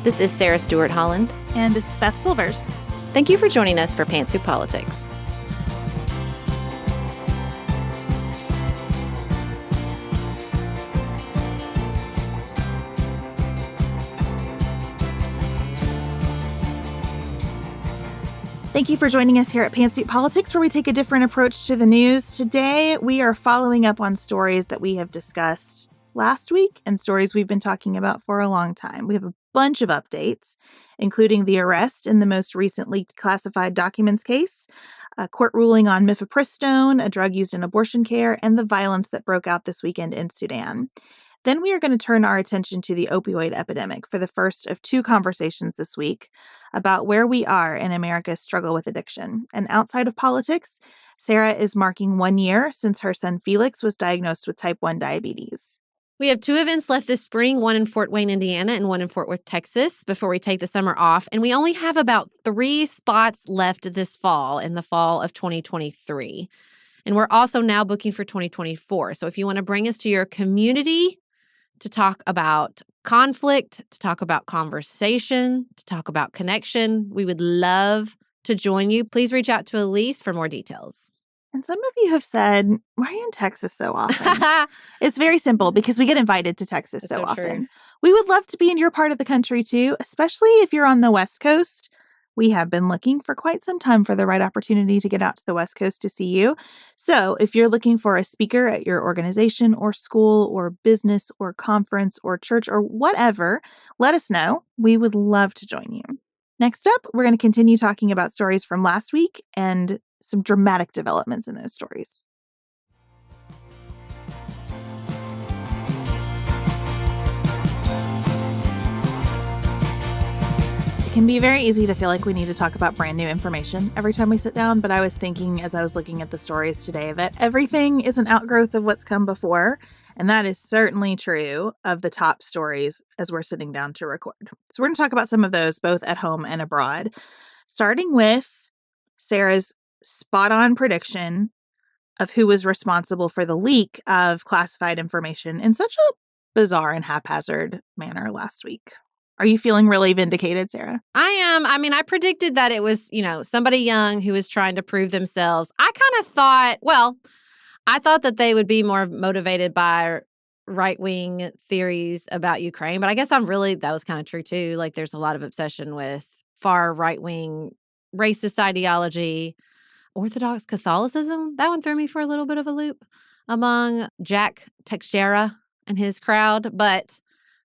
This is Sarah Stewart Holland. And this is Beth Silvers. Thank you for joining us for Pantsuit Politics. Thank you for joining us here at Pantsuit Politics, where we take a different approach to the news. Today, we are following up on stories that we have discussed last week and stories we've been talking about for a long time. We have a bunch of updates, including the arrest in the most recently classified documents case, a court ruling on Mifepristone, a drug used in abortion care, and the violence that broke out this weekend in Sudan. Then we are going to turn our attention to the opioid epidemic for the first of two conversations this week about where we are in America's struggle with addiction. And outside of politics, Sarah is marking 1 year since her son Felix was diagnosed with type 1 diabetes. We have two events left this spring, one in Fort Wayne, Indiana, and one in Fort Worth, Texas, before we take the summer off. And we only have about 3 spots left this fall, in the fall of 2023. And we're also now booking for 2024. So if you want to bring us to your community to talk about conflict, to talk about conversation, to talk about connection, we would love to join you. Please reach out to Elise for more details. And some of you have said, why are you in Texas so often? It's very simple, because we get invited to Texas so often. True. We would love to be in your part of the country too, especially if you're on the West Coast. We have been looking for quite some time for the right opportunity to get out to the West Coast to see you. So if you're looking for a speaker at your organization or school or business or conference or church or whatever, let us know. We would love to join you. Next up, we're going to continue talking about stories from last week and some dramatic developments in those stories. It can be very easy to feel like we need to talk about brand new information every time we sit down, but I was thinking as I was looking at the stories today that everything is an outgrowth of what's come before, and that is certainly true of the top stories as we're sitting down to record. So we're going to talk about some of those both at home and abroad, starting with Sarah's spot-on prediction of who was responsible for the leak of classified information in such a bizarre and haphazard manner last week. Are you feeling really vindicated, Sarah? I am. I mean, I predicted that it was, somebody young who was trying to prove themselves. I thought that they would be more motivated by right-wing theories about Ukraine, but I guess that was kind of true too. Like, there's a lot of obsession with far right-wing racist ideology, Orthodox Catholicism. That one threw me for a little bit of a loop among Jack Teixeira and his crowd. But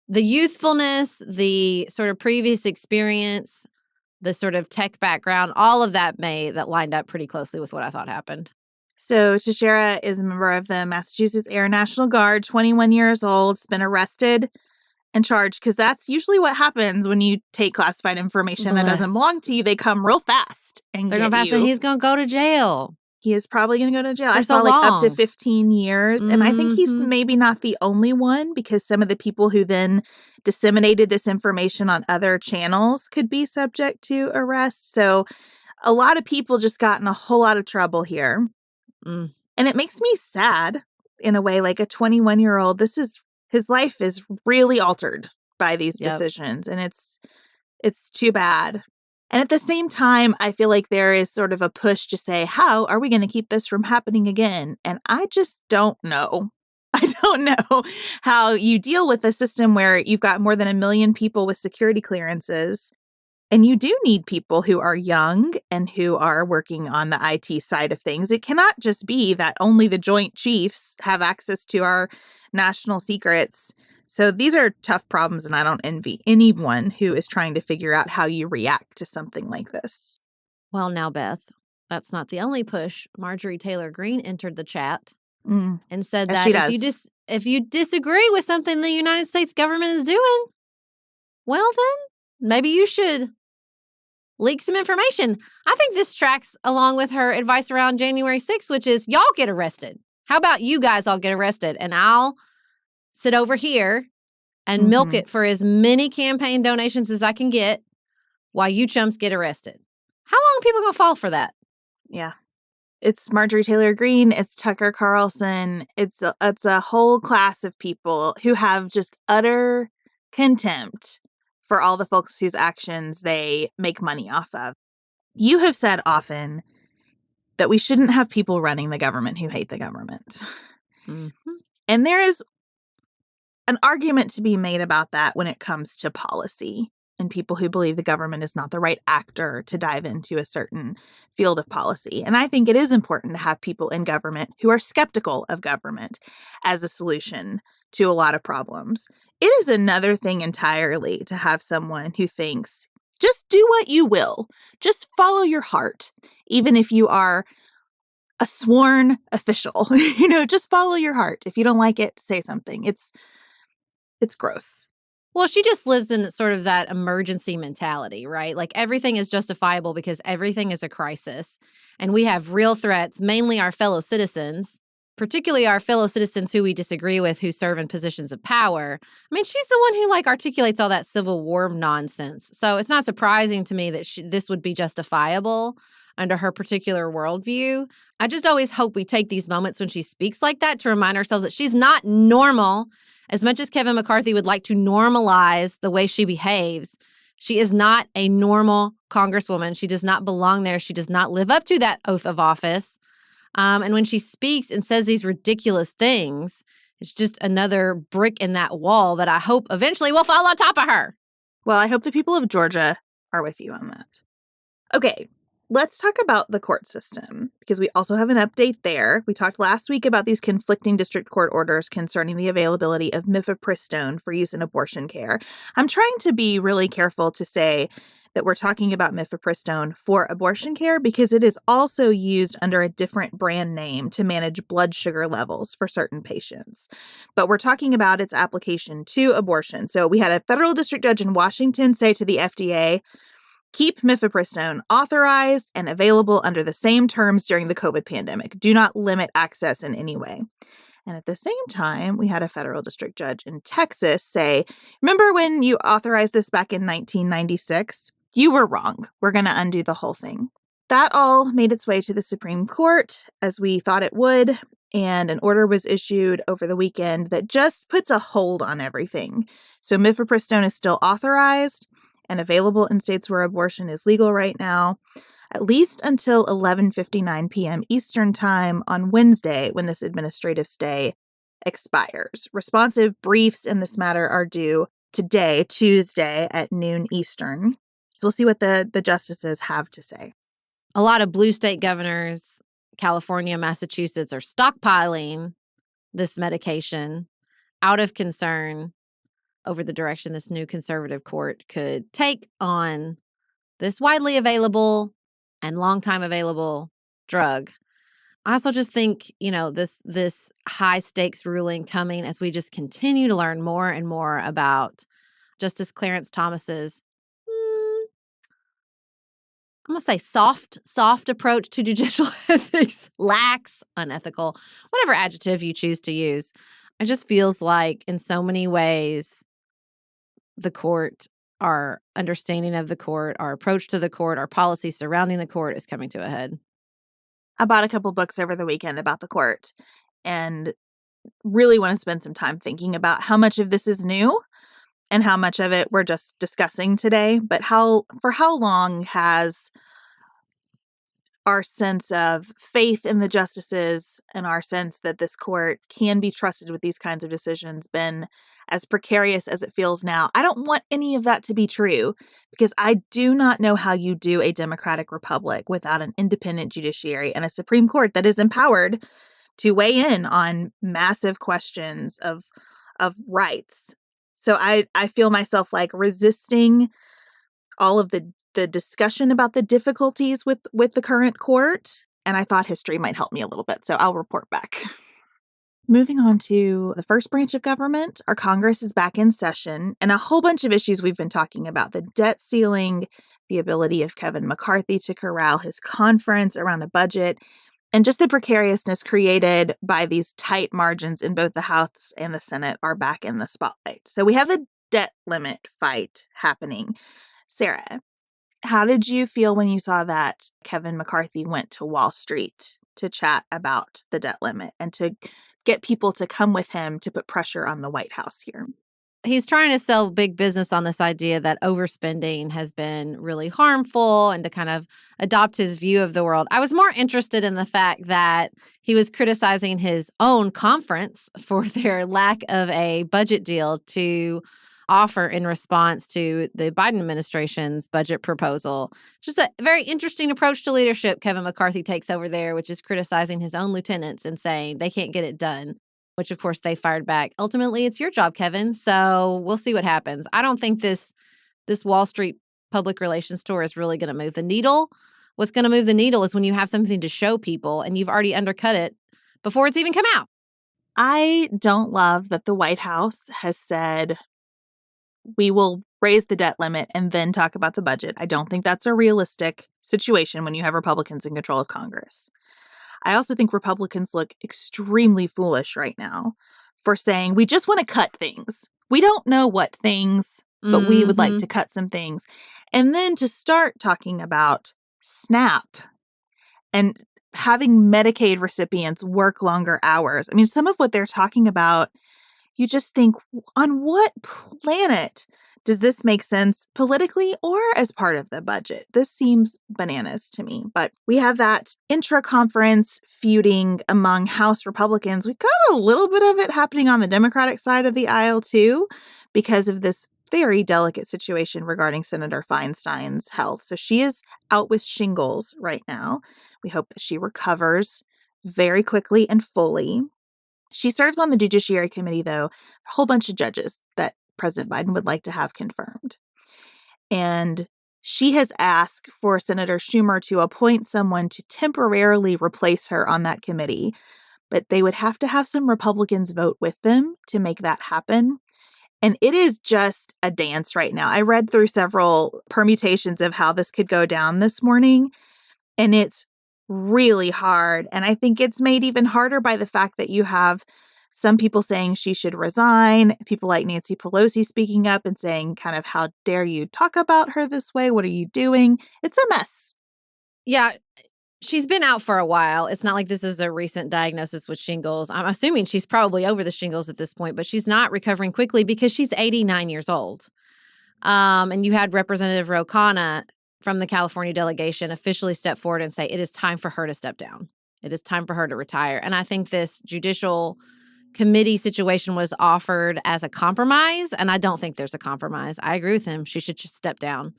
the youthfulness, the sort of previous experience, the sort of tech background, all of that lined up pretty closely with what I thought happened. So Teixeira is a member of the Massachusetts Air National Guard, 21 years old, has been arrested and charged, because that's usually what happens when you take classified information that doesn't belong to you. They come real fast and they're going fast, and he's going to go to jail. He is probably going to go to jail. I saw up to 15 years. And I think he's maybe not the only one, because some of the people who then disseminated this information on other channels could be subject to arrest. So a lot of people just got in a whole lot of trouble here. And it makes me sad in a way, like a 21-year-old. His life is really altered by these decisions. And it's too bad. And at the same time, I feel like there is sort of a push to say, how are we going to keep this from happening again? And I just don't know. I don't know how you deal with a system where you've got more than 1 million people with security clearances. And you do need people who are young and who are working on the IT side of things. It cannot just be that only the Joint Chiefs have access to our national secrets. So these are tough problems, and I don't envy anyone who is trying to figure out how you react to something like this. Well, now, Beth, that's not the only push. Marjorie Taylor Greene entered the chat and said that if you disagree with something the United States government is doing, well, then maybe you should leak some information. I think this tracks along with her advice around January 6th, which is y'all get arrested. How about you guys all get arrested, and I'll sit over here and milk it for as many campaign donations as I can get while you chumps get arrested. How long are people going to fall for that? Yeah. It's Marjorie Taylor Greene. It's Tucker Carlson. It's a whole class of people who have just utter contempt for all the folks whose actions they make money off of. You have said often that we shouldn't have people running the government who hate the government. Mm-hmm. And there is an argument to be made about that when it comes to policy and people who believe the government is not the right actor to dive into a certain field of policy. And I think it is important to have people in government who are skeptical of government as a solution to a lot of problems. It is another thing entirely to have someone who thinks, just do what you will. Just follow your heart, even if you are a sworn official. Just follow your heart. If you don't like it, say something. It's gross. Well, she just lives in sort of that emergency mentality, right? Like everything is justifiable because everything is a crisis. And we have real threats, mainly our fellow citizens, particularly our fellow citizens who we disagree with, who serve in positions of power. I mean, she's the one who articulates all that Civil War nonsense. So it's not surprising to me that this would be justifiable under her particular worldview. I just always hope we take these moments when she speaks like that to remind ourselves that she's not normal. As much as Kevin McCarthy would like to normalize the way she behaves, she is not a normal congresswoman. She does not belong there. She does not live up to that oath of office. And when she speaks and says these ridiculous things, it's just another brick in that wall that I hope eventually will fall on top of her. Well, I hope the people of Georgia are with you on that. Okay. Let's talk about the court system, because we also have an update there. We talked last week about these conflicting district court orders concerning the availability of Mifepristone for use in abortion care. I'm trying to be really careful to say that we're talking about Mifepristone for abortion care because it is also used under a different brand name to manage blood sugar levels for certain patients. But we're talking about its application to abortion. So we had a federal district judge in Washington say to the FDA, keep Mifepristone authorized and available under the same terms during the COVID pandemic. Do not limit access in any way. And at the same time, we had a federal district judge in Texas say, remember when you authorized this back in 1996? You were wrong. We're going to undo the whole thing. That all made its way to the Supreme Court, as we thought it would, and an order was issued over the weekend that just puts a hold on everything. So Mifepristone is still authorized and available in states where abortion is legal right now, at least until 11:59 p.m. Eastern Time on Wednesday, when this administrative stay expires. Responsive briefs in this matter are due today, Tuesday, at noon Eastern. So we'll see what the justices have to say. A lot of blue state governors, California, Massachusetts, are stockpiling this medication out of concern over the direction this new conservative court could take on this widely available and long time available drug. I also just think, this high stakes ruling coming as we just continue to learn more and more about Justice Clarence Thomas's, I'm going to say soft approach to judicial ethics, lax, unethical, whatever adjective you choose to use. It just feels like in so many ways, the court, our understanding of the court, our approach to the court, our policy surrounding the court is coming to a head. I bought a couple books over the weekend about the court and really want to spend some time thinking about how much of this is new and how much of it we're just discussing today. But for how long has our sense of faith in the justices and our sense that this court can be trusted with these kinds of decisions been as precarious as it feels now? I don't want any of that to be true, because I do not know how you do a democratic republic without an independent judiciary and a Supreme Court that is empowered to weigh in on massive questions of rights. So I feel myself resisting all of the discussion about the difficulties with the current court, and I thought history might help me a little bit, so I'll report back. Moving on to the first branch of government, our Congress is back in session, and a whole bunch of issues we've been talking about: the debt ceiling, the ability of Kevin McCarthy to corral his conference around a budget, and just the precariousness created by these tight margins in both the House and the Senate are back in the spotlight. So we have a debt limit fight happening. Sarah, how did you feel when you saw that Kevin McCarthy went to Wall Street to chat about the debt limit and to get people to come with him to put pressure on the White House here? he's trying to sell big business on this idea that overspending has been really harmful and to kind of adopt his view of the world. I was more interested in the fact that he was criticizing his own conference for their lack of a budget deal to offer in response to the Biden administration's budget proposal. Just a very interesting approach to leadership Kevin McCarthy takes over there, which is criticizing his own lieutenants and saying they can't get it done, which of course they fired back. Ultimately, it's your job, Kevin. So we'll see what happens. I don't think this Wall Street public relations tour is really going to move the needle. What's going to move the needle is when you have something to show people and you've already undercut it before it's even come out. I don't love that the White House has said we will raise the debt limit and then talk about the budget. I don't think that's a realistic situation when you have Republicans in control of Congress. I also think Republicans look extremely foolish right now for saying we just want to cut things. We don't know what things, but we would like to cut some things. And then to start talking about SNAP and having Medicaid recipients work longer hours. I mean, some of what they're talking about, you just think, on what planet does this make sense politically or as part of the budget? This seems bananas to me. But we have that intra-conference feuding among House Republicans. We've got a little bit of it happening on the Democratic side of the aisle, too, because of this very delicate situation regarding Senator Feinstein's health. So she is out with shingles right now. We hope that she recovers very quickly and fully. She serves on the Judiciary Committee, though, a whole bunch of judges that President Biden would like to have confirmed. And she has asked for Senator Schumer to appoint someone to temporarily replace her on that committee. But they would have to have some Republicans vote with them to make that happen. And it is just a dance right now. I read through several permutations of how this could go down this morning, and it's really hard. And I think it's made even harder by the fact that you have some people saying she should resign, people like Nancy Pelosi speaking up and saying kind of, how dare you talk about her this way? What are you doing? It's a mess. Yeah, she's been out for a while. It's not like this is a recent diagnosis with shingles. I'm assuming she's probably over the shingles at this point, but she's not recovering quickly because she's 89 years old. And you had Representative Ro Khanna from the California delegation officially step forward and say it is time for her to step down. It is time for her to retire. And I think this judicial committee situation was offered as a compromise, and I don't think there's a compromise. I agree with him. She should just step down.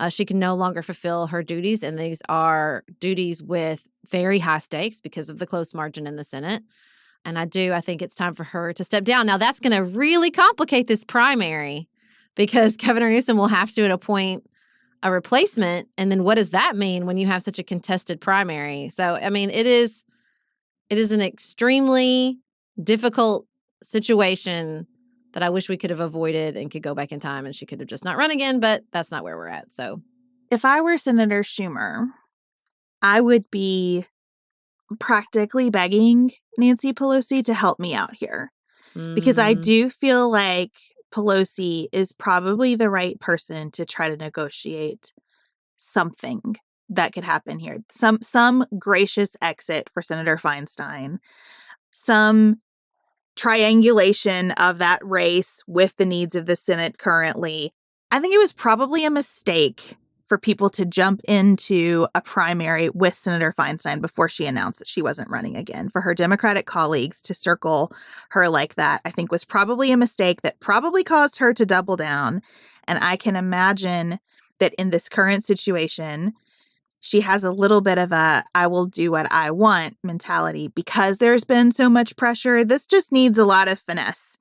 She can no longer fulfill her duties, and these are duties with very high stakes because of the close margin in the Senate. And I think it's time for her to step down. Now, that's going to really complicate this primary because Governor Newsom will have to appoint a replacement. And then what does that mean when you have such a contested primary? So, I mean, it is an extremely difficult situation that I wish we could have avoided and could go back in time and she could have just not run again, but that's not where we're at. So if I were Senator Schumer, I would be practically begging Nancy Pelosi to help me out here because I do feel like Pelosi is probably the right person to try to negotiate something that could happen here. Some gracious exit for Senator Feinstein, some triangulation of that race with the needs of the Senate currently. I think it was probably a mistake for people to jump into a primary with Senator Feinstein before she announced that she wasn't running again. For her Democratic colleagues to circle her like that, I think was probably a mistake that probably caused her to double down. And I can imagine that in this current situation, she has a little bit of a I will do what I want mentality because there's been so much pressure. This just needs a lot of finesse.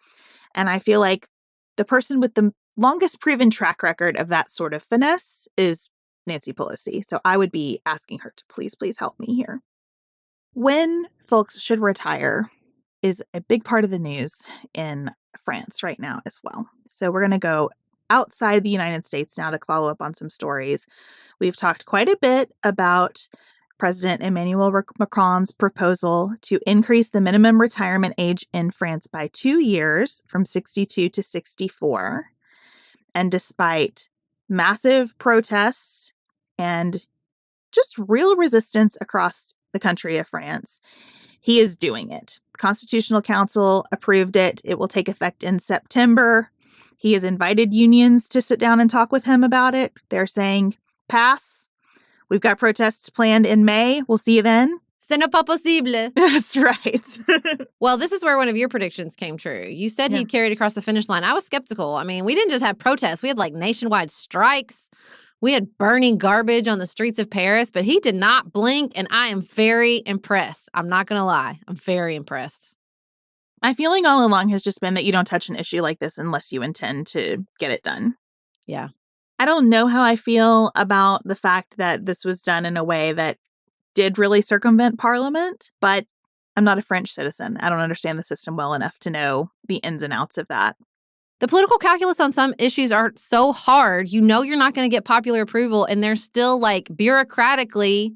And I feel like the person with the longest proven track record of that sort of finesse is Nancy Pelosi. So I would be asking her to please help me here. When folks should retire is a big part of the news in France right now as well. So we're going to go outside the United States now to follow up on some stories. We've talked quite a bit about President Emmanuel Macron's proposal to increase the minimum retirement age in France by 2 years from 62 to 64. And despite massive protests and just real resistance across the country of France, he is doing it. Constitutional Council approved it. It will take effect in September. He has invited unions to sit down and talk with him about it. They're saying, pass. We've got protests planned in May. We'll see you then. Ce n'est pas possible. That's right. Well, this is where one of your predictions came true. You said he'd carried across the finish line. I was skeptical. I mean, we didn't just have protests. We had like nationwide strikes. We had burning garbage on the streets of Paris, but he did not blink, and I am very impressed. I'm not going to lie. I'm very impressed. My feeling all along has just been that you don't touch an issue like this unless you intend to get it done. Yeah. I don't know how I feel about the fact that this was done in a way that did really circumvent Parliament, but I'm not a French citizen. I don't understand the system well enough to know the ins and outs of that. The political calculus on some issues are so hard. You know you're not going to get popular approval, and they're still like bureaucratically,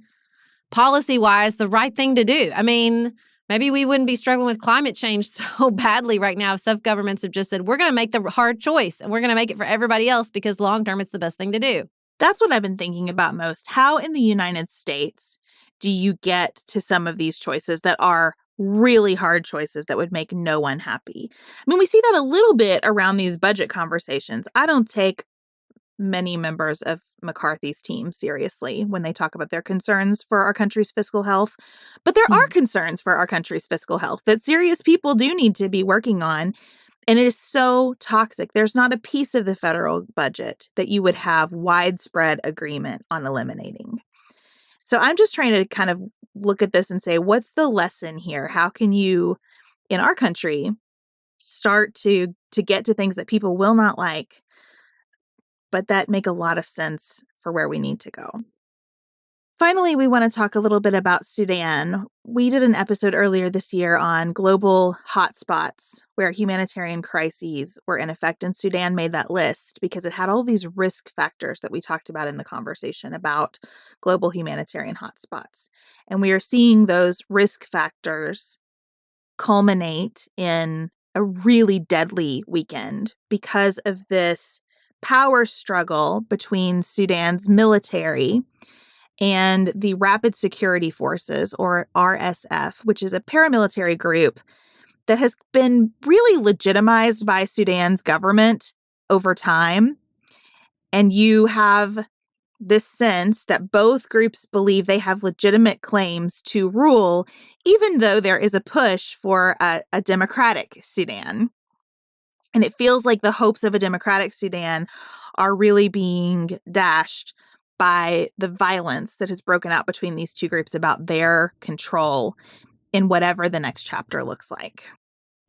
policy-wise, the right thing to do. I mean, maybe we wouldn't be struggling with climate change so badly right now if some governments have just said, we're going to make the hard choice, and we're going to make it for everybody else because long-term it's the best thing to do. That's what I've been thinking about most. How in the United States do you get to some of these choices that are really hard choices that would make no one happy? I mean, we see that a little bit around these budget conversations. I don't take many members of McCarthy's team seriously when they talk about their concerns for our country's fiscal health. But there are concerns for our country's fiscal health that serious people do need to be working on. And it is so toxic. There's not a piece of the federal budget that you would have widespread agreement on eliminating. So I'm just trying to kind of look at this and say, what's the lesson here? How can you, in our country, start to get to things that people will not like, but that make a lot of sense for where we need to go? Finally, we want to talk a little bit about Sudan. We did an episode earlier this year on global hotspots where humanitarian crises were in effect, and Sudan made that list because it had all these risk factors that we talked about in the conversation about global humanitarian hotspots. And we are seeing those risk factors culminate in a really deadly weekend because of this power struggle between Sudan's military and the Rapid Security Forces, or RSF, which is a paramilitary group that has been really legitimized by Sudan's government over time. And you have this sense that both groups believe they have legitimate claims to rule, even though there is a push for a democratic Sudan. And it feels like the hopes of a democratic Sudan are really being dashed by the violence that has broken out between these two groups about their control in whatever the next chapter looks like.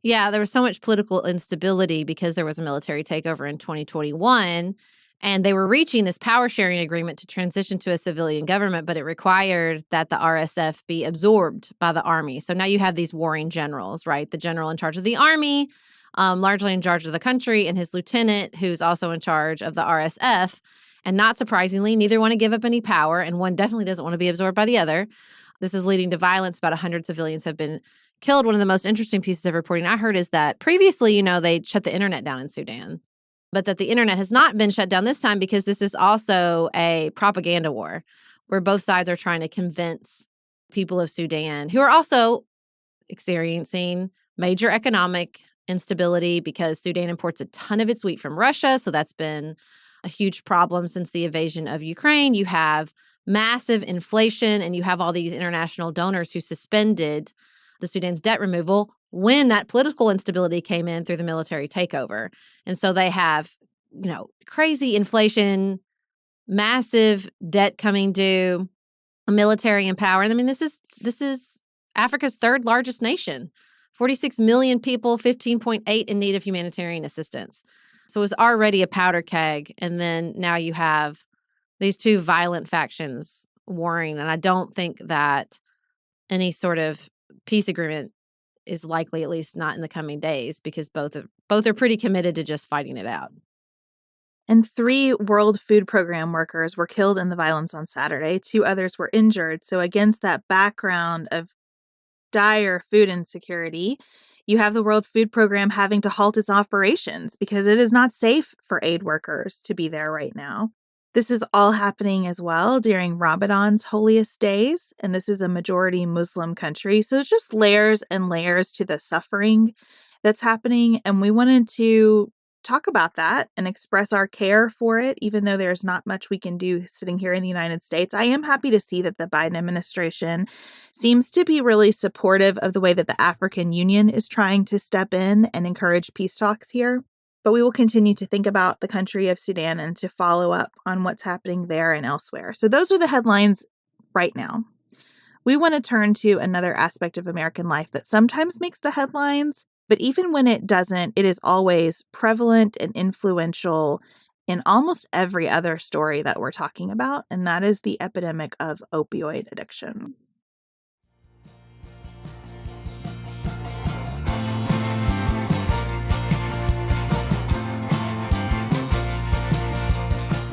Yeah, there was so much political instability because there was a military takeover in 2021, and they were reaching this power sharing agreement to transition to a civilian government, but it required that the RSF be absorbed by the army. So now you have these warring generals, right? The general in charge of the army, largely in charge of the country, and his lieutenant, who's also in charge of the RSF. And not surprisingly, neither want to give up any power, and one definitely doesn't want to be absorbed by the other. This is leading to violence. About 100 civilians have been killed. One of the most interesting pieces of reporting I heard is that previously, they shut the internet down in Sudan, but that the internet has not been shut down this time because this is also a propaganda war where both sides are trying to convince people of Sudan, who are also experiencing major economic instability because Sudan imports a ton of its wheat from Russia. So that's been a huge problem since the invasion of Ukraine. You have massive inflation, and you have all these international donors who suspended the Sudan's debt removal when that political instability came in through the military takeover. And so they have, crazy inflation, massive debt coming due, a military in power. And I mean, this is Africa's third largest nation, 46 million people, 15.8 in need of humanitarian assistance. So it was already a powder keg, and then now you have these two violent factions warring, and I don't think that any sort of peace agreement is likely, at least not in the coming days, because both are pretty committed to just fighting it out. And 3 World Food Program workers were killed in the violence on Saturday. 2 others were injured. So against that background of dire food insecurity, you have the World Food Program having to halt its operations because it is not safe for aid workers to be there right now. This is all happening as well during Ramadan's holiest days, and this is a majority Muslim country. So it's just layers and layers to the suffering that's happening, and we wanted to talk about that and express our care for it, even though there's not much we can do sitting here in the United States. I am happy to see that the Biden administration seems to be really supportive of the way that the African Union is trying to step in and encourage peace talks here. But we will continue to think about the country of Sudan and to follow up on what's happening there and elsewhere. So those are the headlines right now. We want to turn to another aspect of American life that sometimes makes the headlines, but even when it doesn't, it is always prevalent and influential in almost every other story that we're talking about, and that is the epidemic of opioid addiction.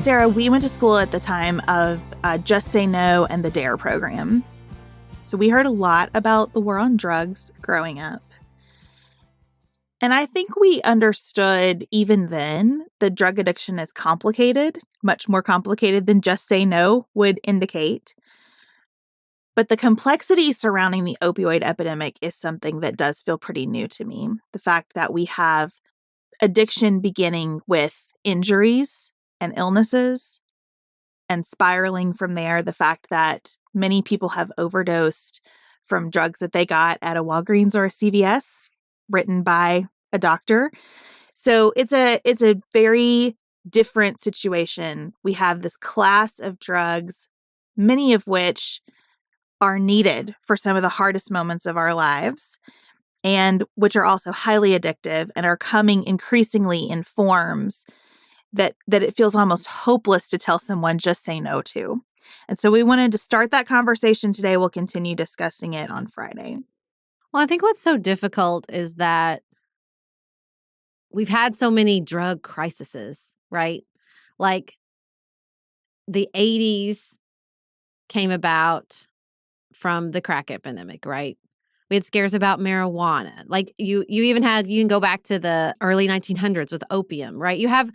Sarah, we went to school at the time of Just Say No and the DARE program. So we heard a lot about the war on drugs growing up. And I think we understood even then that drug addiction is complicated, much more complicated than Just Say No would indicate. But the complexity surrounding the opioid epidemic is something that does feel pretty new to me. The fact that we have addiction beginning with injuries and illnesses and spiraling from there, the fact that many people have overdosed from drugs that they got at a Walgreens or a CVS, written by a doctor. So it's a very different situation. We have this class of drugs, many of which are needed for some of the hardest moments of our lives, and which are also highly addictive and are coming increasingly in forms that it feels almost hopeless to tell someone just say no to. And so we wanted to start that conversation today. We'll continue discussing it on Friday. Well, I think what's so difficult is that we've had so many drug crises, right? Like the 80s came about from the crack epidemic, right? We had scares about marijuana. Like you can go back to the early 1900s with opium, right? You have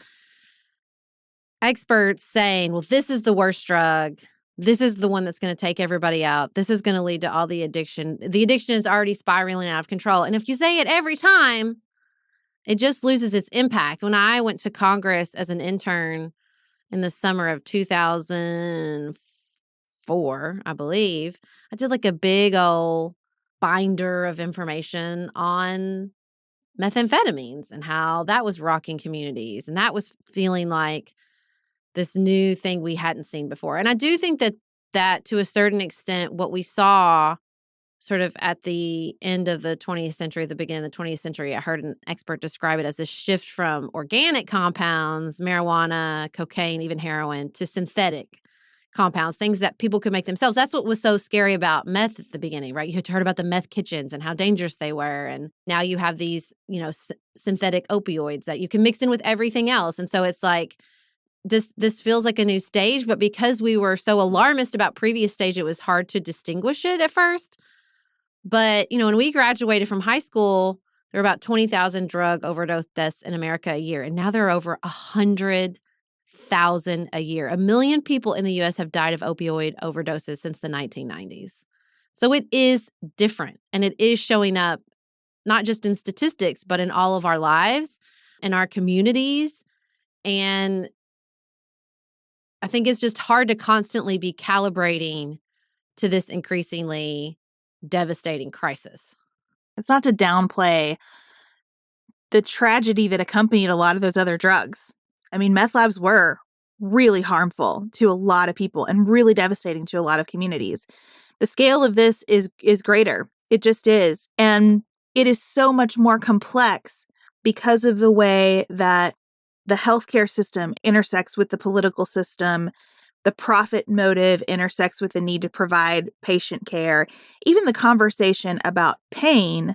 experts saying, well, this is the worst drug. This is the one that's going to take everybody out. This is going to lead to all the addiction. The addiction is already spiraling out of control. And if you say it every time, it just loses its impact. When I went to Congress as an intern in the summer of 2004, I believe, I did like a big old binder of information on methamphetamines and how that was rocking communities. And that was feeling like this new thing we hadn't seen before. And I do think that to a certain extent, what we saw sort of at the end of the 20th century, the beginning of the 20th century, I heard an expert describe it as a shift from organic compounds, marijuana, cocaine, even heroin, to synthetic compounds, things that people could make themselves. That's what was so scary about meth at the beginning, right? You had heard about the meth kitchens and how dangerous they were. And now you have these, synthetic opioids that you can mix in with everything else. And so it's like, this feels like a new stage, but because we were so alarmist about previous stage, it was hard to distinguish it at first. But, when we graduated from high school, there were about 20,000 drug overdose deaths in America a year. And now there are over 100,000 a year. 1 million people in the U.S. have died of opioid overdoses since the 1990s. So it is different. And it is showing up not just in statistics, but in all of our lives, in our communities. And I think it's just hard to constantly be calibrating to this increasingly devastating crisis. It's not to downplay the tragedy that accompanied a lot of those other drugs. I mean, meth labs were really harmful to a lot of people and really devastating to a lot of communities. The scale of this is greater. It just is. And it is so much more complex because of the way that the healthcare system intersects with the political system. The profit motive intersects with the need to provide patient care. Even the conversation about pain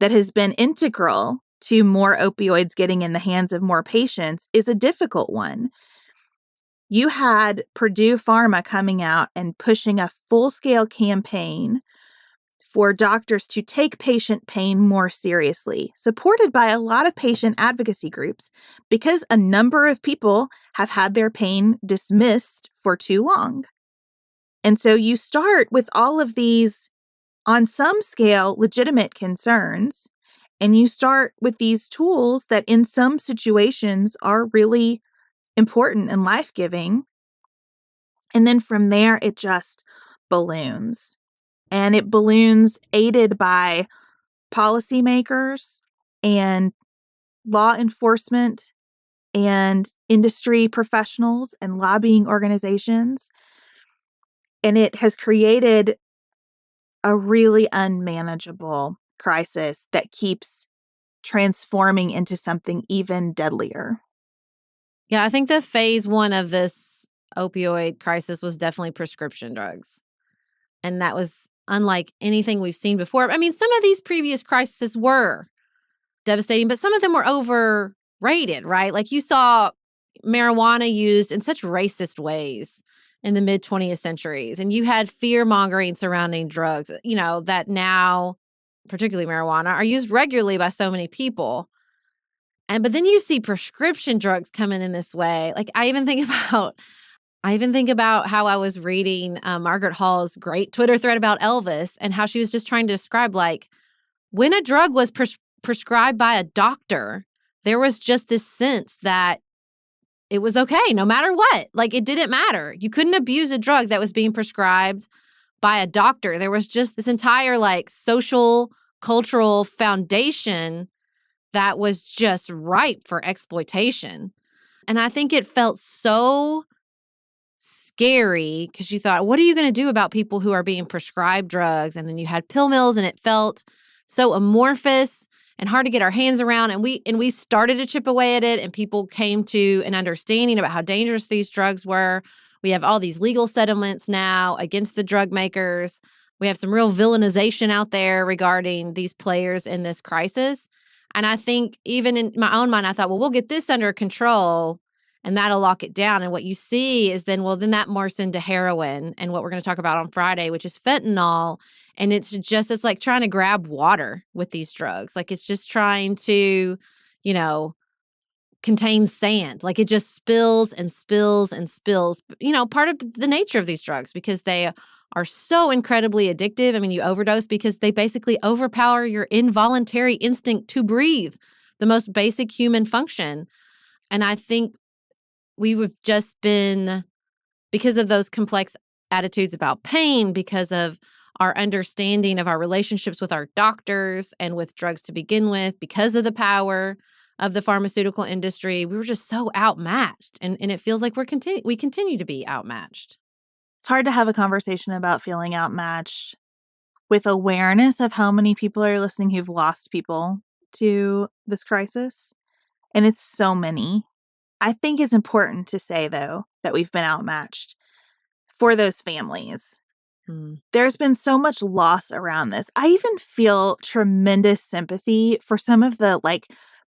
that has been integral to more opioids getting in the hands of more patients is a difficult one. You had Purdue Pharma coming out and pushing a full-scale campaign for doctors to take patient pain more seriously, supported by a lot of patient advocacy groups, because a number of people have had their pain dismissed for too long. And so you start with all of these, on some scale, legitimate concerns, And you start with these tools that in some situations are really important and life-giving. And then from there, it just balloons. And it balloons aided by policymakers and law enforcement and industry professionals and lobbying organizations. And it has created a really unmanageable crisis that keeps transforming into something even deadlier. Yeah, I think the phase one of this opioid crisis was definitely prescription drugs. And that was unlike anything we've seen before. I mean, some of these previous crises were devastating, but some of them were overrated, right? Like you saw marijuana used in such racist ways in the mid 20th centuries. And you had fear mongering surrounding drugs, that now, particularly marijuana, are used regularly by so many people. But then you see prescription drugs coming in this way. Like I even think about how I was reading Margaret Hall's great Twitter thread about Elvis and how she was just trying to describe, like, when a drug was prescribed by a doctor, there was just this sense that it was okay no matter what. Like, it didn't matter. You couldn't abuse a drug that was being prescribed by a doctor. There was just this entire, like, social, cultural foundation that was just ripe for exploitation. And I think it felt so scary because you thought, what are you going to do about people who are being prescribed drugs? And then you had pill mills, and it felt so amorphous and hard to get our hands around. And we started to chip away at it, and people came to an understanding about how dangerous these drugs were. We have all these legal settlements now against the drug makers. We have some real villainization out there regarding these players in this crisis. And I think even in my own mind, I thought, well, we'll get this under control and that'll lock it down. And what you see is then that morphs into heroin and what we're going to talk about on Friday, which is fentanyl. And it's like trying to grab water with these drugs. Like it's just trying to, contain sand. Like it just spills and spills and spills. Part of the nature of these drugs, because they are so incredibly addictive. I mean, you overdose because they basically overpower your involuntary instinct to breathe, the most basic human function. And I think we have just been, because of those complex attitudes about pain, because of our understanding of our relationships with our doctors and with drugs to begin with, because of the power of the pharmaceutical industry, we were just so outmatched. And it feels like we continue to be outmatched. It's hard to have a conversation about feeling outmatched with awareness of how many people are listening who've lost people to this crisis. And it's so many. I think it's important to say, though, that we've been outmatched for those families. There's been so much loss around this. I even feel tremendous sympathy for some of the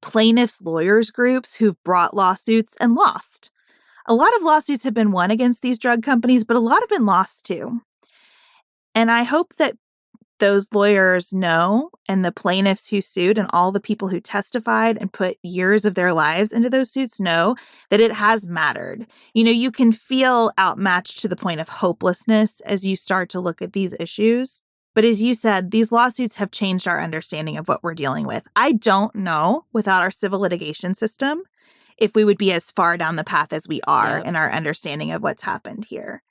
plaintiffs' lawyers groups who've brought lawsuits and lost. A lot of lawsuits have been won against these drug companies, but a lot have been lost too. And I hope that those lawyers know, and the plaintiffs who sued and all the people who testified and put years of their lives into those suits know that it has mattered. You can feel outmatched to the point of hopelessness as you start to look at these issues. But as you said, these lawsuits have changed our understanding of what we're dealing with. I don't know, without our civil litigation system, if we would be as far down the path as we are in our understanding of what's happened here.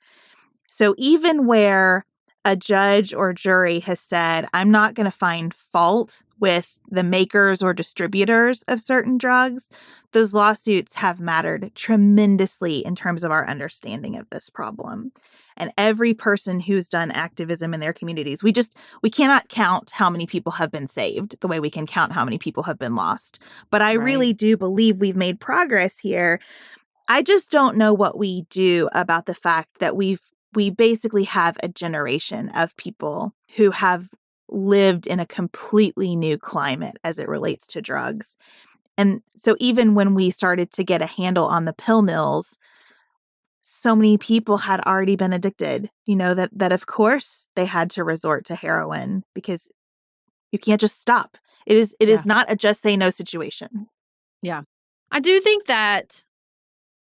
So even where a judge or jury has said, I'm not going to find fault with the makers or distributors of certain drugs, those lawsuits have mattered tremendously in terms of our understanding of this problem. And every person who's done activism in their communities, we cannot count how many people have been saved the way we can count how many people have been lost. But I really do believe we've made progress here. I just don't know what we do about the fact that we basically have a generation of people who have lived in a completely new climate as it relates to drugs. And so even when we started to get a handle on the pill mills, so many people had already been addicted, that of course they had to resort to heroin because you can't just stop. It is not a just say no situation. Yeah. I do think that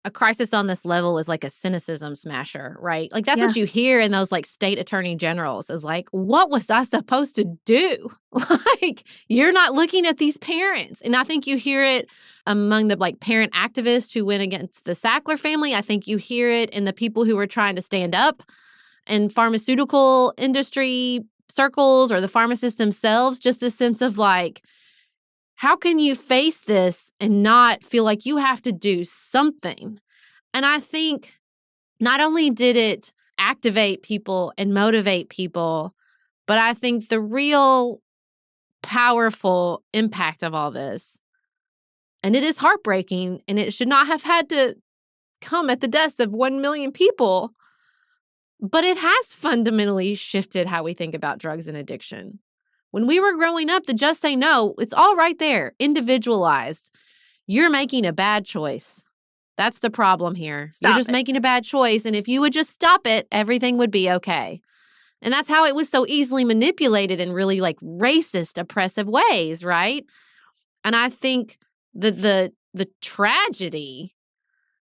a crisis on this level is like a cynicism smasher, right? Like that's what you hear in those like state attorney generals is like, what was I supposed to do? Like, you're not looking at these parents. And I think you hear it among the like parent activists who went against the Sackler family. I think you hear it in the people who were trying to stand up in pharmaceutical industry circles or the pharmacists themselves, just this sense of like, how can you face this and not feel like you have to do something? And I think not only did it activate people and motivate people, but I think the real powerful impact of all this, and it is heartbreaking, and it should not have had to come at the deaths of 1 million people, but it has fundamentally shifted how we think about drugs and addiction. When we were growing up, the just say no, it's all right there, individualized. You're making a bad choice. That's the problem here. You're just making a bad choice. And if you would just stop it, everything would be okay. And that's how it was so easily manipulated in really like racist, oppressive ways, right? And I think the tragedy,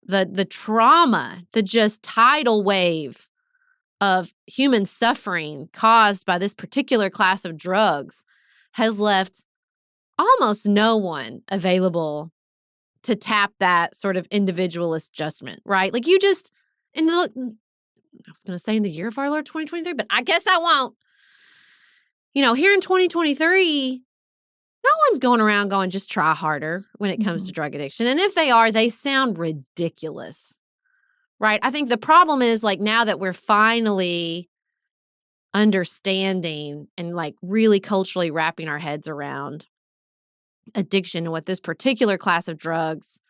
the trauma, the just tidal wave of human suffering caused by this particular class of drugs has left almost no one available to tap that sort of individualist judgment, right? Like you just, and look, I was going to say in the year of our Lord 2023, but I guess I won't. You know, here in 2023, no one's going around going, just try harder when it comes to drug addiction. And if they are, they sound ridiculous. Right. I think the problem is like now that we're finally understanding and like really culturally wrapping our heads around addiction and what this particular class of drugs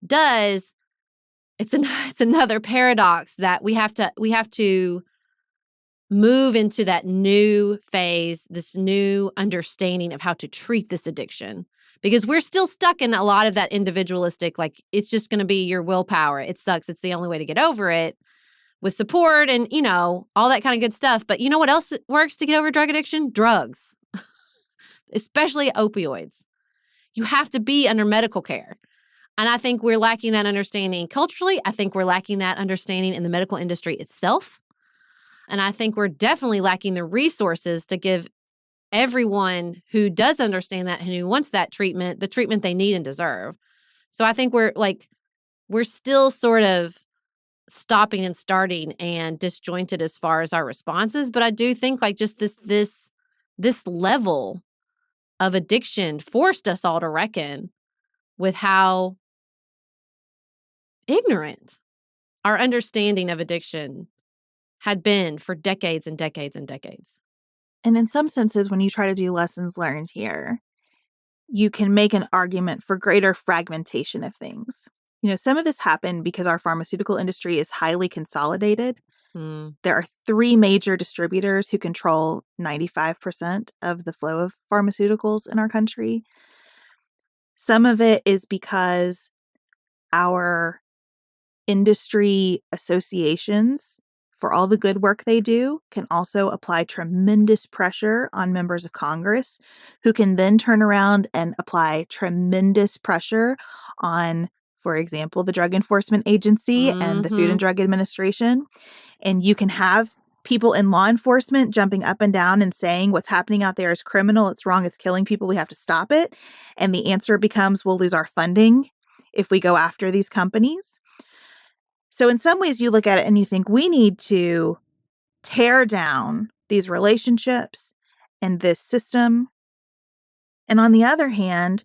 does, it's another paradox that we have to move into that new phase, this new understanding of how to treat this addiction. Because we're still stuck in a lot of that individualistic, like, it's just going to be your willpower. It sucks. It's the only way to get over it with support and, you know, all that kind of good stuff. But you know what else works to get over drug addiction? Drugs, especially opioids. You have to be under medical care. And I think we're lacking that understanding culturally. I think we're lacking that understanding in the medical industry itself. And I think we're definitely lacking the resources to give everyone who does understand that and who wants that treatment, the treatment they need and deserve. So I think we're still sort of stopping and starting and disjointed as far as our responses. But I do think like just this level of addiction forced us all to reckon with how ignorant our understanding of addiction had been for decades and decades and decades. And in some senses, when you try to do lessons learned here, you can make an argument for greater fragmentation of things. You know, some of this happened because our pharmaceutical industry is highly consolidated. There are 3 major distributors who control 95% of the flow of pharmaceuticals in our country. Some of it is because our industry associations, for all the good work they do, can also apply tremendous pressure on members of Congress, who can then turn around and apply tremendous pressure on, for example, the Drug Enforcement Agency and the Food and Drug Administration. And you can have people in law enforcement jumping up and down and saying what's happening out there is criminal, it's wrong, it's killing people, we have to stop it. And the answer becomes we'll lose our funding if we go after these companies. So in some ways you look at it and you think we need to tear down these relationships and this system. And on the other hand,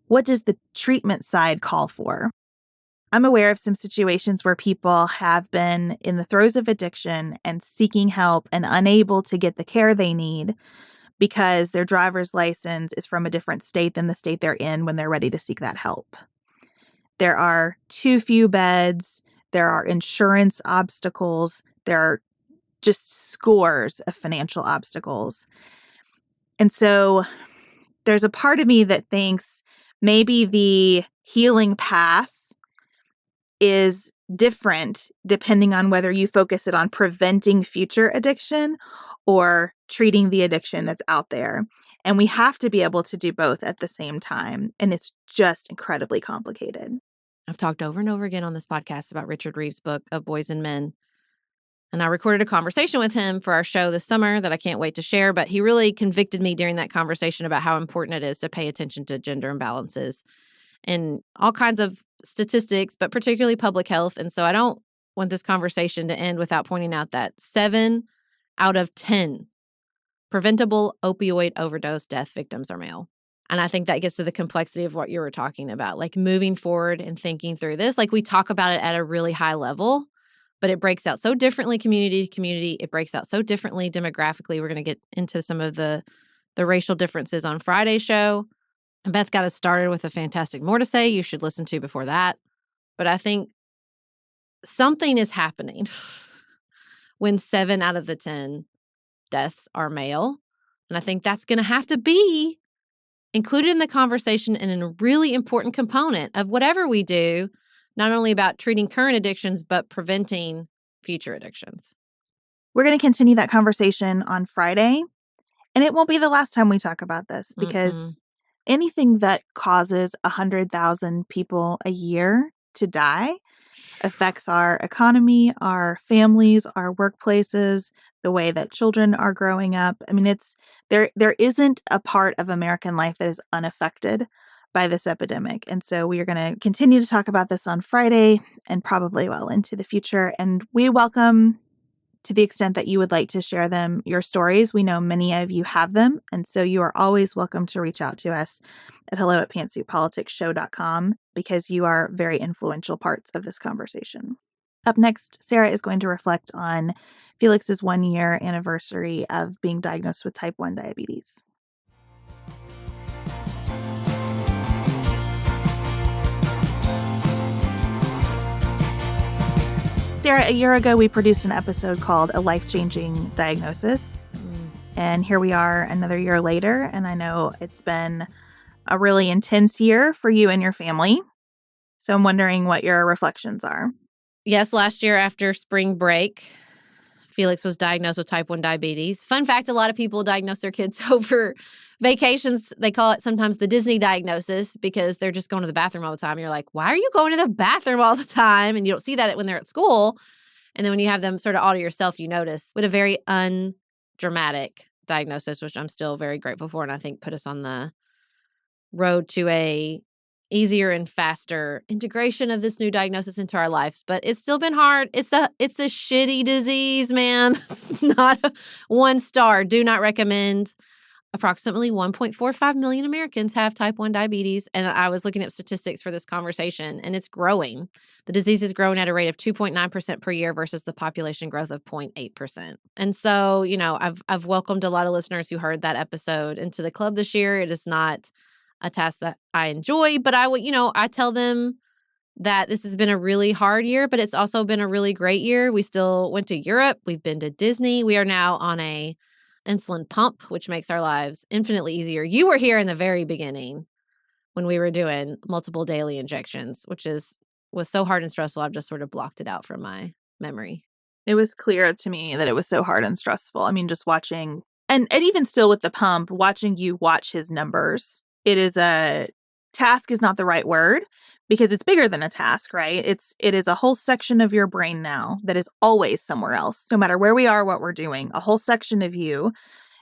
what does the treatment side call for? I'm aware of some situations where people have been in the throes of addiction and seeking help and unable to get the care they need because their driver's license is from a different state than the state they're in when they're ready to seek that help. There are too few beds. There are insurance obstacles. There are just scores of financial obstacles. And so there's a part of me that thinks maybe the healing path is different depending on whether you focus it on preventing future addiction or treating the addiction that's out there. And we have to be able to do both at the same time. And it's just incredibly complicated. I've talked over and over again on this podcast about Richard Reeves' book of Boys and Men. And I recorded a conversation with him for our show this summer that I can't wait to share. But he really convicted me during that conversation about how important it is to pay attention to gender imbalances and all kinds of statistics, but particularly public health. And so I don't want this conversation to end without pointing out that 7 out of 10 preventable opioid overdose death victims are male. And I think that gets to the complexity of what you were talking about, like moving forward and thinking through this. Like we talk about it at a really high level, but it breaks out so differently community to community. It breaks out so differently demographically. We're going to get into some of the racial differences on Friday's show. And Beth got us started with a fantastic More to Say you should listen to before that. But I think something is happening when 7 out of the 10 deaths are male. And I think that's going to have to be included in the conversation and a really important component of whatever we do, not only about treating current addictions, but preventing future addictions. We're going to continue that conversation on Friday. And it won't be the last time we talk about this because anything that causes 100,000 people a year to die affects our economy, our families, our workplaces, the way that children are growing up. I mean, there isn't a part of American life that is unaffected by this epidemic. And so we are going to continue to talk about this on Friday and probably well into the future. And we welcome, to the extent that you would like to share them, your stories. We know many of you have them. And so you are always welcome to reach out to us at hello@pantsuitpoliticsshow.com because you are very influential parts of this conversation. Up next, Sarah is going to reflect on Felix's 1-year anniversary of being diagnosed with type 1 diabetes. Sarah, a year ago, we produced an episode called A Life-Changing Diagnosis. And here we are another year later. And I know it's been a really intense year for you and your family. So I'm wondering what your reflections are. Yes, last year after spring break, Felix was diagnosed with type 1 diabetes. Fun fact, a lot of people diagnose their kids over vacations. They call it sometimes the Disney diagnosis because they're just going to the bathroom all the time. You're like, why are you going to the bathroom all the time? And you don't see that when they're at school. And then when you have them sort of all to yourself, you notice what a very undramatic diagnosis, which I'm still very grateful for. And I think put us on the road to a easier and faster integration of this new diagnosis into our lives. But it's still been hard. It's a shitty disease, man. It's not 1 star. Do not recommend. Approximately 1.45 million Americans have type 1 diabetes. And I was looking at statistics for this conversation, and it's growing. The disease is growing at a rate of 2.9% per year versus the population growth of 0.8%. And so, I've welcomed a lot of listeners who heard that episode into the club this year. It is not a task that I enjoy, but I tell them that this has been a really hard year, but it's also been a really great year. We still went to Europe. We've been to Disney. We are now on a insulin pump, which makes our lives infinitely easier. You were here in the very beginning when we were doing multiple daily injections, which was so hard and stressful. I've just sort of blocked it out from my memory. It was clear to me that it was so hard and stressful. I mean, just watching, and even still with the pump, watching you watch his numbers. It is task is not the right word because it's bigger than a task, right? It is a whole section of your brain now that is always somewhere else. No matter where we are, what we're doing, a whole section of you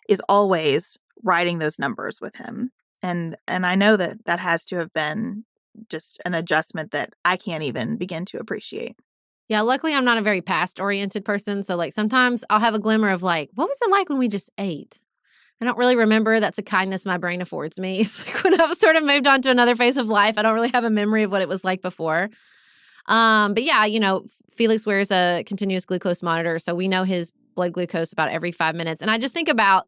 is always writing those numbers with him. And I know that has to have been just an adjustment that I can't even begin to appreciate. Yeah, luckily I'm not a very past-oriented person. So sometimes I'll have a glimmer of what was it like when we just ate? I don't really remember. That's a kindness my brain affords me. It's when I've sort of moved on to another phase of life, I don't really have a memory of what it was like before. But yeah, Felix wears a continuous glucose monitor, so we know his blood glucose about every 5 minutes. And I just think about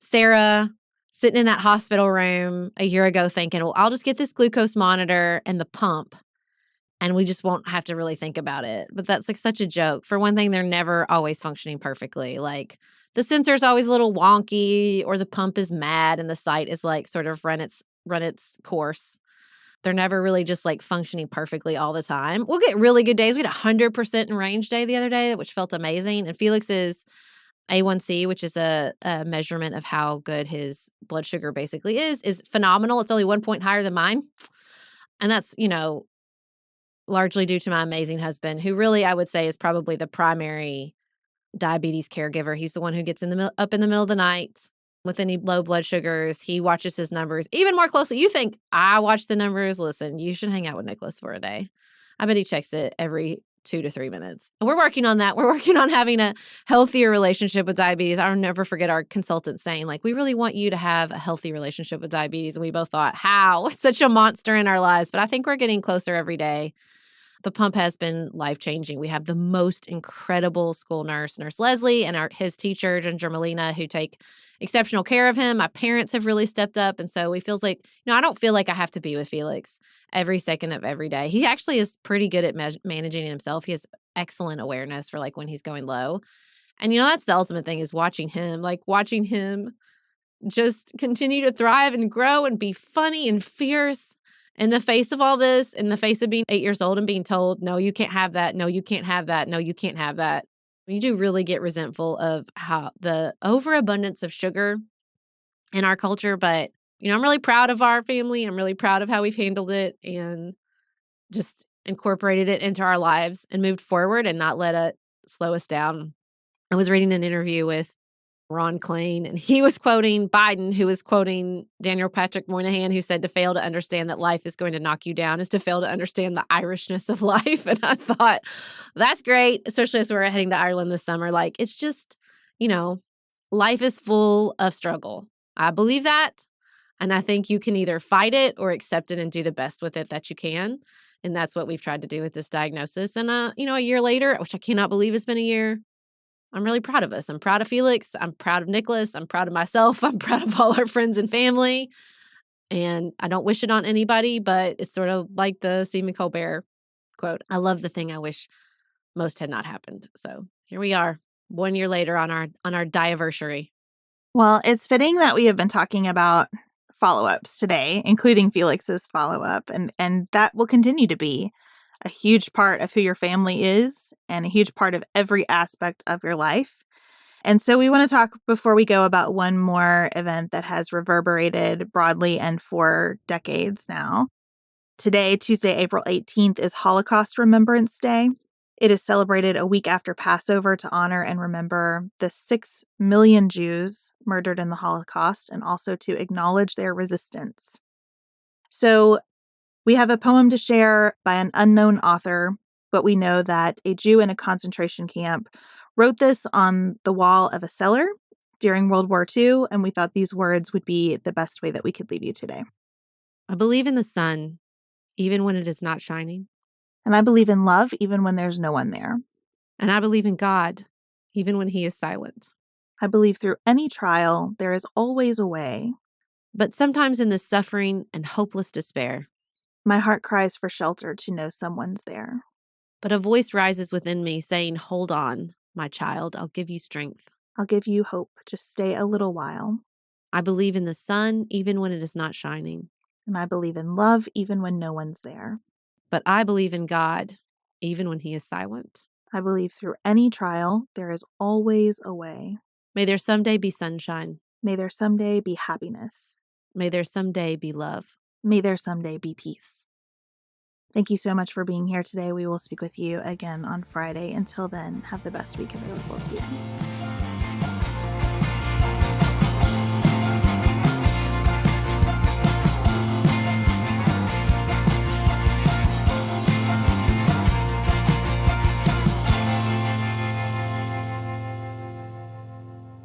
Sarah sitting in that hospital room a year ago thinking, well, I'll just get this glucose monitor and the pump, and we just won't have to really think about it. But that's such a joke. For one thing, they're never always functioning perfectly. The sensor's always a little wonky, or the pump is mad and the site is sort of run its course. They're never really just functioning perfectly all the time. We'll get really good days. We had 100% in range day the other day, which felt amazing. And Felix's A1C, which is a measurement of how good his blood sugar basically is phenomenal. It's only 1 point higher than mine. And that's, largely due to my amazing husband, who really, I would say, is probably the primary diabetes caregiver. He's the one who gets up in the middle of the night with any low blood sugars. He watches his numbers even more closely. You think I watch the numbers? Listen, you should hang out with Nicholas for a day. I bet he checks it every 2 to 3 minutes. And we're working on that. We're working on having a healthier relationship with diabetes. I'll never forget our consultant saying, like, we really want you to have a healthy relationship with diabetes. And we both thought, how? It's such a monster in our lives. But I think we're getting closer every day. The pump has been life-changing. We have the most incredible school nurse, Nurse Leslie, and his teacher, Ginger Molina, who take exceptional care of him. My parents have really stepped up. And so it feels like, I don't feel like I have to be with Felix every second of every day. He actually is pretty good at managing himself. He has excellent awareness for like when he's going low. And, that's the ultimate thing is watching him just continue to thrive and grow and be funny and fierce. In the face of all this, in the face of being 8 years old and being told, no, you can't have that. No, you can't have that. No, you can't have that. You do really get resentful of how the overabundance of sugar in our culture. But, I'm really proud of our family. I'm really proud of how we've handled it and just incorporated it into our lives and moved forward and not let it slow us down. I was reading an interview with Ron Klain, and he was quoting Biden, who was quoting Daniel Patrick Moynihan, who said to fail to understand that life is going to knock you down is to fail to understand the Irishness of life. And I thought, that's great, especially as we're heading to Ireland this summer. Like, it's just, life is full of struggle. I believe that. And I think you can either fight it or accept it and do the best with it that you can. And that's what we've tried to do with this diagnosis. And, a year later, which I cannot believe it's been a year, I'm really proud of us. I'm proud of Felix. I'm proud of Nicholas. I'm proud of myself. I'm proud of all our friends and family. And I don't wish it on anybody, but it's sort of like the Stephen Colbert quote. I love the thing I wish most had not happened. So here we are, 1 year later on our diaversary. Well, it's fitting that we have been talking about follow-ups today, including Felix's follow-up, and that will continue to be a huge part of who your family is and a huge part of every aspect of your life. And so we want to talk before we go about one more event that has reverberated broadly and for decades now. Today, Tuesday, April 18th, is Holocaust Remembrance Day. It is celebrated a week after Passover to honor and remember the 6 million Jews murdered in the Holocaust and also to acknowledge their resistance. So we have a poem to share by an unknown author, but we know that a Jew in a concentration camp wrote this on the wall of a cellar during World War II, and we thought these words would be the best way that we could leave you today. I believe in the sun, even when it is not shining. And I believe in love, even when there's no one there. And I believe in God, even when he is silent. I believe through any trial, there is always a way. But sometimes in the suffering and hopeless despair, my heart cries for shelter to know someone's there. But a voice rises within me saying, hold on, my child, I'll give you strength. I'll give you hope. Just stay a little while. I believe in the sun, even when it is not shining. And I believe in love, even when no one's there. But I believe in God, even when he is silent. I believe through any trial, there is always a way. May there someday be sunshine. May there someday be happiness. May there someday be love. May there someday be peace. Thank you so much for being here today. We will speak with you again on Friday. Until then, have the best week available to you.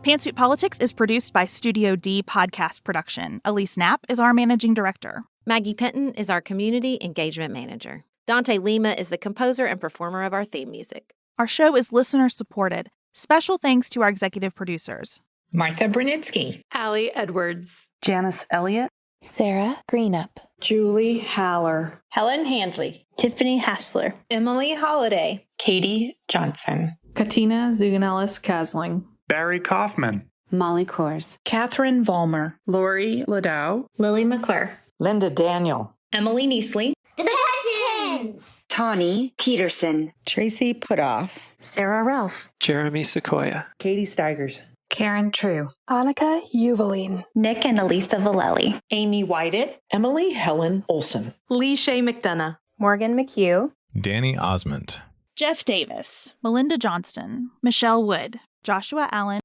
Pantsuit Politics is produced by Studio D Podcast Production. Elise Knapp is our managing director. Maggie Penton is our community engagement manager. Dante Lima is the composer and performer of our theme music. Our show is listener-supported. Special thanks to our executive producers. Martha Brunitsky. Allie Edwards. Janice Elliott. Sarah Greenup. Julie Haller. Helen Handley. Tiffany Hassler. Emily Holiday. Katie Johnson. Katina Zuganellis-Kasling. Barry Kaufman. Molly Kors. Catherine Vollmer. Lori Ladow. Lily McClure. Linda Daniel. Emily Neasley. The Hutchins. Tawny Peterson. Tracy Putoff. Sarah Ralph. Jeremy Sequoia. Katie Steigers. Karen True. Annika Uvaline. Nick and Elisa Valelli. Amy Whited. Emily Helen Olson. Lee Shea McDonough. Morgan McHugh. Danny Osmond, Jeff Davis, Melinda Johnston, Michelle Wood, Joshua Allen,